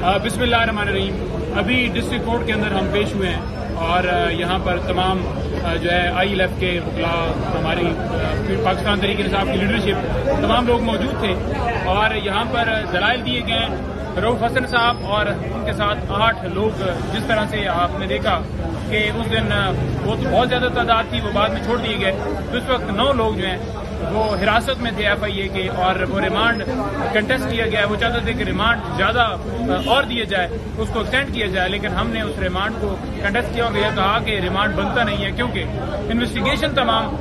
बिस्मिल्लाहिर्रहमानिर्रहीम। अभी district court के अंदर हम पेश हुए हैं और यहाँ पर तमाम जो है ILF के वकला, हमारी पाकिस्तान तहरीक इंसाफ की लीडरशिप, तमाम लोग मौजूद थे और यहाँ पर दलाइल दिए गए। रऊफ हसन साहब और उनके साथ 8 लोग, जिस तरह से आपने देखा कि उस दिन वो तो बहुत ज्यादा तादाद थी, वो बाद में छोड़ दिए गए। तो इस वक्त 9 लोग जो हैं वो हिरासत में थे FIA के और वो रिमांड कंटेस्ट किया गया है। वो चाहते थे कि रिमांड ज्यादा और दिया जाए, उसको एक्सटेंड किया जाए, लेकिन हमने उस रिमांड को कंटेस्ट किया और यह कहा कि रिमांड बनता नहीं है क्योंकि इन्वेस्टिगेशन तमाम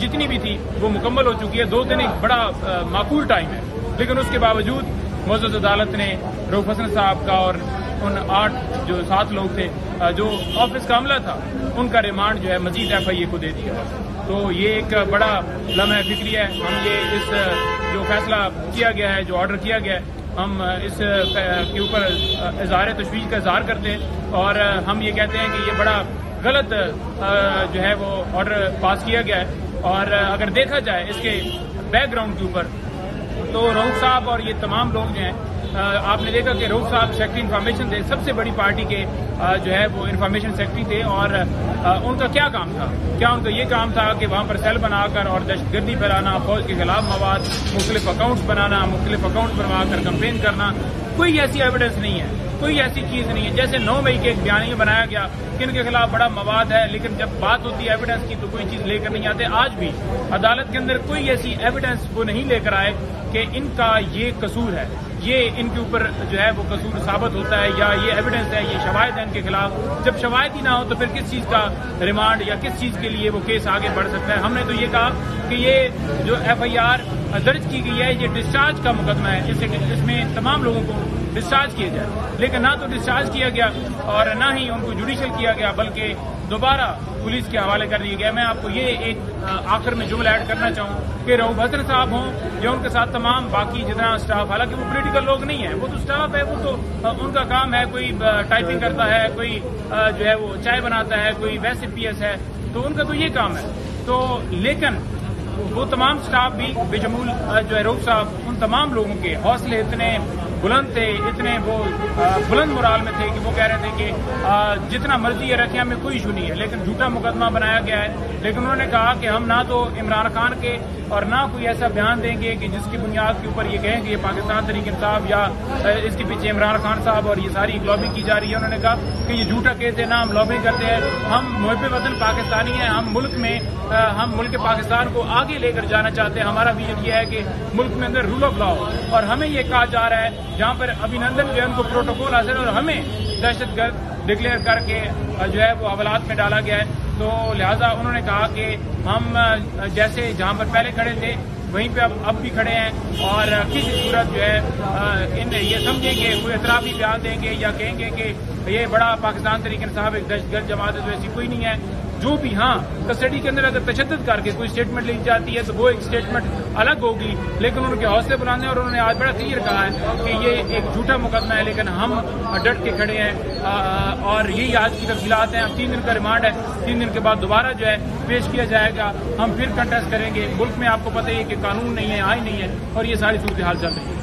जितनी भी थी वो मुकम्मल हो चुकी है। 2 दिन एक बड़ा माकूल टाइम है, लेकिन उसके बावजूद मुअज़्ज़ज़ अदालत ने रऊफ हसन साहब का और उन 8 जो 7 लोग थे जो ऑफिस का अमला था, उनका रिमांड जो है मजीद FIA को दे दिया। तो ये एक बड़ा लम्हा फिक्री है। हम ये इस जो फैसला किया गया है, जो ऑर्डर किया गया है, हम इस के ऊपर इज़हार तशवीश का इज़हार करते हैं और हम ये कहते हैं कि ये बड़ा गलत जो है वो ऑर्डर पास किया गया है। और अगर देखा जाए इसके बैकग्राउंड के ऊपर तो रऊफ साहब और ये तमाम लोग जो हैं, आपने देखा कि रऊफ साहब सेक्रेटरी इन्फॉर्मेशन थे, सबसे बड़ी पार्टी के जो है वो इन्फॉर्मेशन सेक्रेटरी थे और उनका क्या काम था? क्या उनका ये काम था कि वहां पर सेल बनाकर और दहशतगर्दी फैलाना, फौज के खिलाफ मवाद, मुख्तलिफ अकाउंट्स बनाना, मुख्तलिफ अकाउंट बनवाकर कंपेन करना? कोई ऐसी एविडेंस नहीं है, कोई ऐसी चीज नहीं है। जैसे 9 मई के एक बयान में बनाया गया कि इनके खिलाफ बड़ा मवाद है, लेकिन जब बात होती है एविडेंस की तो कोई चीज लेकर नहीं आते। आज भी अदालत के अंदर कोई ऐसी एविडेंस वो नहीं लेकर आए कि इनका ये कसूर है, ये इनके ऊपर जो है वो कसूर साबित होता है या ये एविडेंस है, ये शवाहिद है इनके खिलाफ। जब शवाहिद ही ना हो तो फिर किस चीज का रिमांड या किस चीज के लिए वो केस आगे बढ़ सकता है? हमने तो ये कहा कि ये जो FIR दर्ज की गई है ये डिस्चार्ज का मुकदमा है, इसमें तमाम लोगों को डिस्चार्ज किया जाए, लेकिन ना तो डिस्चार्ज किया गया और ना ही उनको जुडिशियल किया गया, बल्कि दोबारा पुलिस के हवाले कर दिया गया। मैं आपको ये एक आखिर में जुमला ऐड करना चाहूँ कि रऊफ हसन साहब हों या उनके साथ तमाम बाकी जितना स्टाफ, हालांकि वो पॉलिटिकल लोग नहीं है, वो तो स्टाफ है, वो तो उनका काम है, कोई टाइपिंग करता है, कोई जो है वो चाय बनाता है, कोई वैसे PS है, तो उनका तो ये काम है। तो लेकिन वो तमाम स्टाफ भी बेशमूल जो है रऊफ साहब, उन तमाम लोगों के हौसले इतने बुलंद थे, इतने वो बुलंद मोराल में थे कि वो कह रहे थे कि जितना मर्जी है रखें, हमें कोई इशू नहीं है, लेकिन झूठा मुकदमा बनाया गया है। लेकिन उन्होंने कहा कि हम ना तो इमरान खान के और ना कोई ऐसा बयान देंगे कि जिसकी बुनियाद के ऊपर ये कहें कि ये पाकिस्तान तहरीक इंसाफ या इसके पीछे इमरान खान साहब और ये सारी लॉबिंग की जा रही है। उन्होंने कहा कि ये झूठा केस है, ना हम लॉबिंग करते हैं, हम मुहब्बे वतन पाकिस्तानी हैं, हम मुल्क पाकिस्तान को आगे लेकर जाना चाहते हैं। हमारा विजन ये है कि मुल्क में अंदर रूल ऑफ लॉ, और हमें ये कहा जा रहा है जहाँ पर अभिनंदन जो है उनको प्रोटोकॉल हासिल और हमें दहशतगर्द डिक्लेयर करके जो है वो हवालात में डाला गया है। तो लिहाजा उन्होंने कहा कि हम जैसे जहाँ पर पहले खड़े थे वहीं पे अब भी खड़े हैं और किसी सूरत जो है इन ये समझेंगे, कोई एतराफी बयान देंगे या कहेंगे कि ये बड़ा पाकिस्तान तहरीक इंसाफ एक दहशतगर्द जमात है, तो ऐसी कोई नहीं है। जो भी कस्टडी के अंदर अगर तशद्दुद करके कोई स्टेटमेंट ली जाती है तो वो एक स्टेटमेंट अलग होगी, लेकिन उनके हौसले बुलंद हैं और उन्होंने आज बड़ा क्लियर कहा है कि ये एक झूठा मुकदमा है, लेकिन हम डट के खड़े हैं और यही आज की तफसीलात हैं। अब 3 दिन का रिमांड है, 3 दिन के बाद दोबारा जो है पेश किया जाएगा, हम फिर कंटेस्ट करेंगे। मुल्क में आपको पता ही है कि कानून नहीं है, आईन नहीं है और ये सारी सूरत हाल चल रही है।